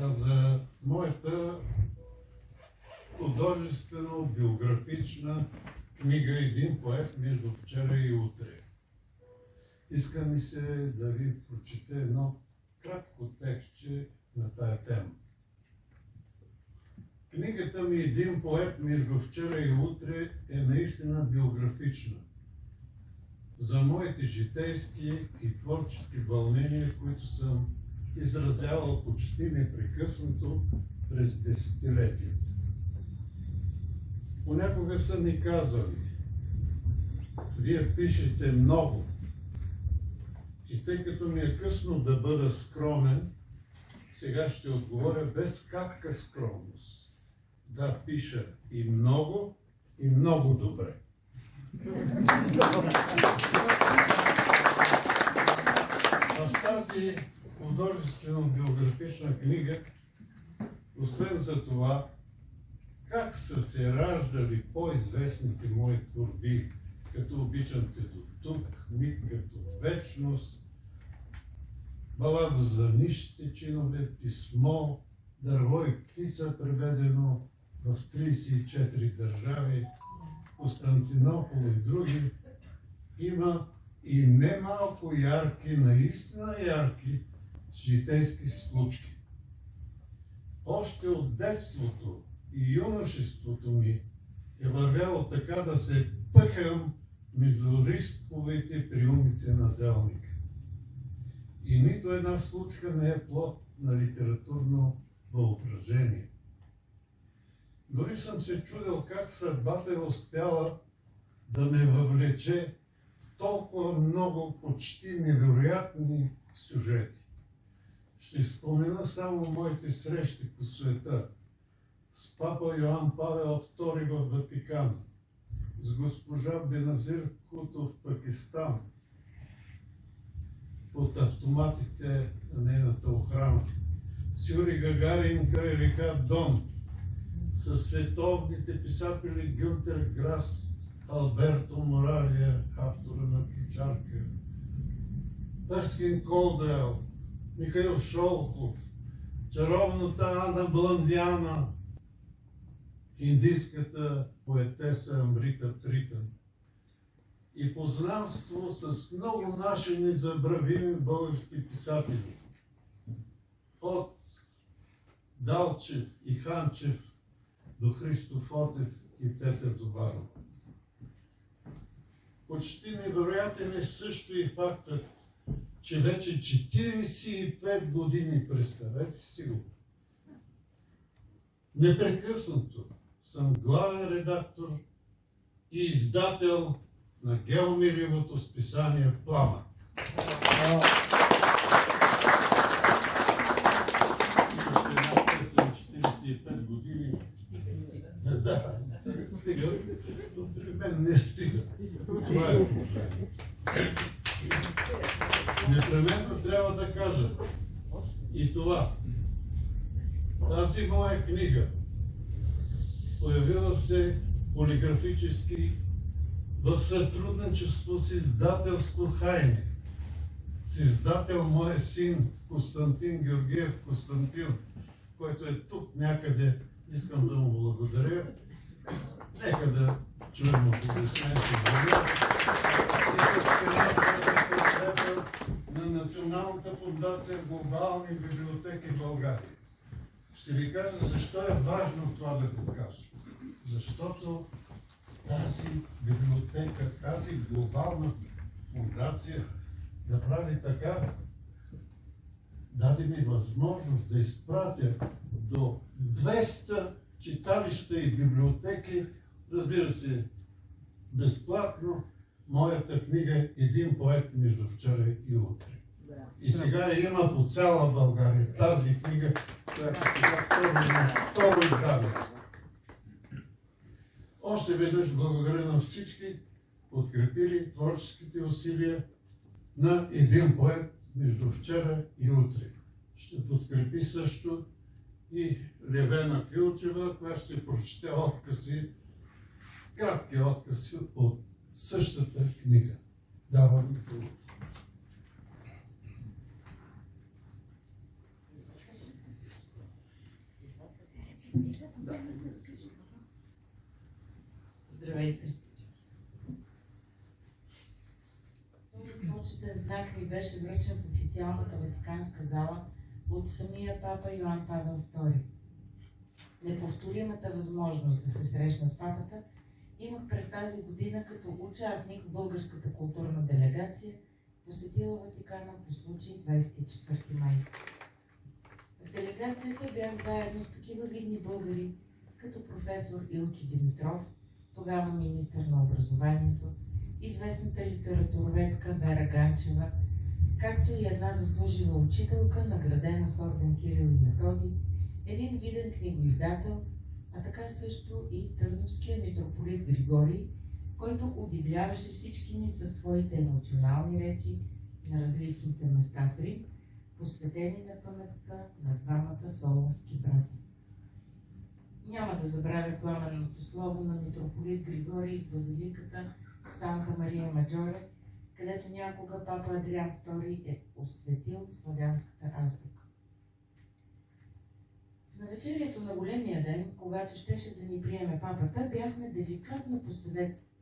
за моята художествено-биографична книга "Един поет между вчера и утре". Иска ми се да ви прочета едно кратко текстче на тая тема. Книгата ми "Един поет между вчера и утре" е наистина биографична за моите житейски и творчески вълнения, които съм изразявал почти непрекъснато през десетилетията. Понякога са ни казвали: "Вие пишете много". И тъй като ми е късно да бъда скромен, сега ще отговоря без капка скромност. Да, пиша и много добре. В тази художествено-биографична книга, освен за това, как са се раждали по-известните мои творби, като "Обичам те до тук", "Миг като вечност", "Балада за нищите чинове", "Писмо", "Дърво и птица", преведено в 34 държави, Константинопол и други, има и немалко ярки, наистина ярки житейски случки. Още от детството и юношеството ми е вървяло така да се пъхам между рисковете приумици на делника. И нито една случка не е плод на литературно въображение. Дори съм се чудил как съдбата е успяла да ме въвлече в толкова много почти невероятни сюжети. Ще спомена само моите срещи по света с папа Йоан Павел II в Ватикан, с госпожа Беназир Бхутто в Пакистан, под автоматите на нейната охрана, с Юрий Гагарин край река Дон, със световните писатели Гюнтер Грас, Алберто Моравия, автора на "Чучарка", Ерскин Колдуел, Михаил Шолохов, чаровната Ана Бландяна, индийската поетеса Амрита Тритън и познанство с много наши незабравими български писатели, от Далчев и Ханчев до Христо Фотев и Петър Добаров. Почти невероятен е също и фактът, че вече 45 години, представете си го, непрекъснато съм главен редактор и издател на Геомириевото списание "Пламък". Да, стига. При мен не стига. Това е положението. Непременно трябва да кажа и това. Тази моя книга появила се полиграфически в сътрудничество с издателство "Хайне", с издател моя син Константин Георгиев Константин, който е тук някъде. Искам да му благодаря. Нека да чуем аплодисменти на Националната фондация "Глобални библиотеки в България". Ще ви кажа защо е важно това да го кажа. Защото тази библиотека, тази глобална фондация направи така, даде ми възможност да изпратя до 200 читалища и библиотеки, разбира се, безплатно, моята книга "Един поет между вчера и утре". И сега има по цяла България тази книга, която сега второ издаване. Още веднъж благодаря на всички, подкрепили творческите усилия на "Един поет между вчера и утре". Ще подкрепи също и Левена Филчева, която ще прочете откази, кратки откази от същата книга. Давам ви това. Здравейте! Този почетен знак ми беше връчен в официалната Ватиканска зала от самия папа Йоан Павел II. Неповторимата възможност да се срещна с папата имах през тази година като участник в българската културна делегация, посетила Ватикана по случай 24 май. В делегацията бях заедно с такива видни българи, като професор Илчо Димитров, тогава министър на образованието, известната литературоведка Вера Ганчева, както и една заслужила учителка, наградена с орден Кирил и Методий, един виден книгоиздател, а така също и търновския митрополит Григорий, който удивляваше всички ни със своите емоционални речи на различните места в Рим, посветени на паметта на двамата солунски брати. Няма да забравя пламенното слово на митрополит Григорий в базиликата Санта Мария Маджоре, където някога папа Адриан II е осветил славянската азбука. В навечерието на големия ден, когато щеше да ни приеме папата, бяхме деликатно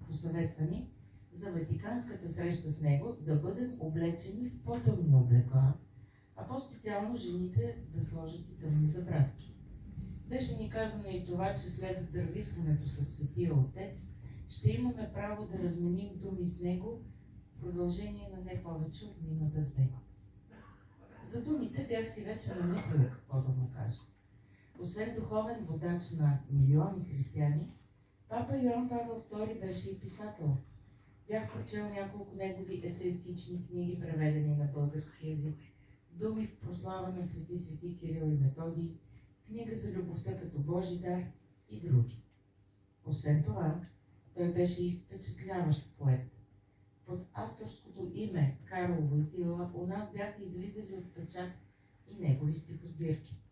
посъветвани за ватиканската среща с него да бъдем облечени в по-тъмни облекла, а по-специално жените да сложат и тъмни забрадки. Беше ни казано и това, че след здрависването със Светия Отец ще имаме право да разменим думи с него в продължение на не повече от минута-две. За думите бях си вече намислила какво да му кажа. Освен духовен водач на милиони християни, папа Йоан Павел II беше и писател. Бях прочел няколко негови есеистични книги, преведени на български език, думи в прослава на свети Кирил и Методий, книга за любовта като Божи дар и други. Освен това, той беше и впечатляващ поет. Под авторското име Карл Войтила у нас бяха излизали от печат и негови стихосбирки.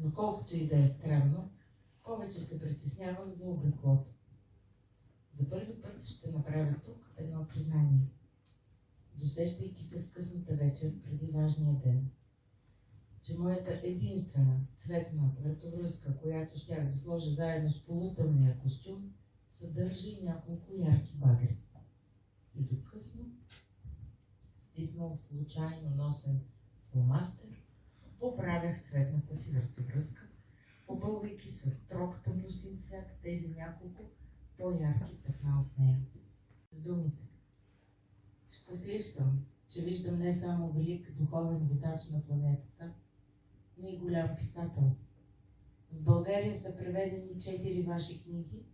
Но колкото и да е странно, повече се притеснявам за облеклото. За първи път ще направя тук едно признание. Досещайки се в късната вечер преди важния ден, че моята единствена цветна вратовръзка, която щях да сложа заедно с полутъмния костюм, съдържа и няколко ярки багри. И до късно, стиснал случайно носен фломастер, поправях цветната си вратовръзка, попълвайки с строг тъмносин цвят тези няколко по-ярки петна от нея. С думите: щастлив съм, че виждам не само велик духовен водач на планетата, но и голям писател. В България са преведени 4 ваши книги,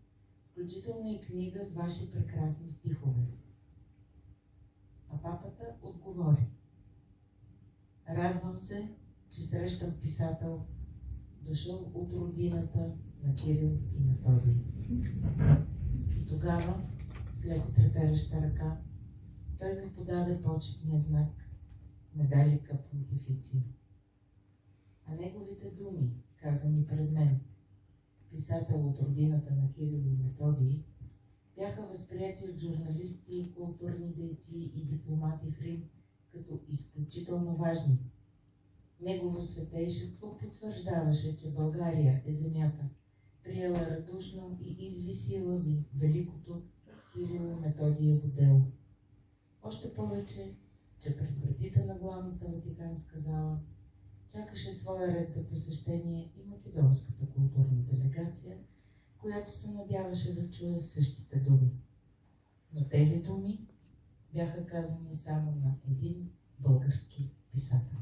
включително и книга с ваши прекрасни стихове. А папата отговори: радвам се, че срещам писател, дошъл от родината на Кирил и Методий. И тогава, с леко трепереща ръка, той ми подаде почетния знак Медалика Понтифици. А неговите думи, казани пред мен, писател от родината на Кирил и Методий, бяха възприяти от журналисти, културни дейци и дипломати в Рим като изключително важни. Негово светейшество потвърждаваше, че България е земята, приела радушно и извисила великото Кирил Методиево дело. Още повече, че пред вратите на главната Ватиканска зала чакаше своя ред за посещение и македонската културна делегация, която се надяваше да чуе същите думи. Но тези думи бяха казани само на един български писател.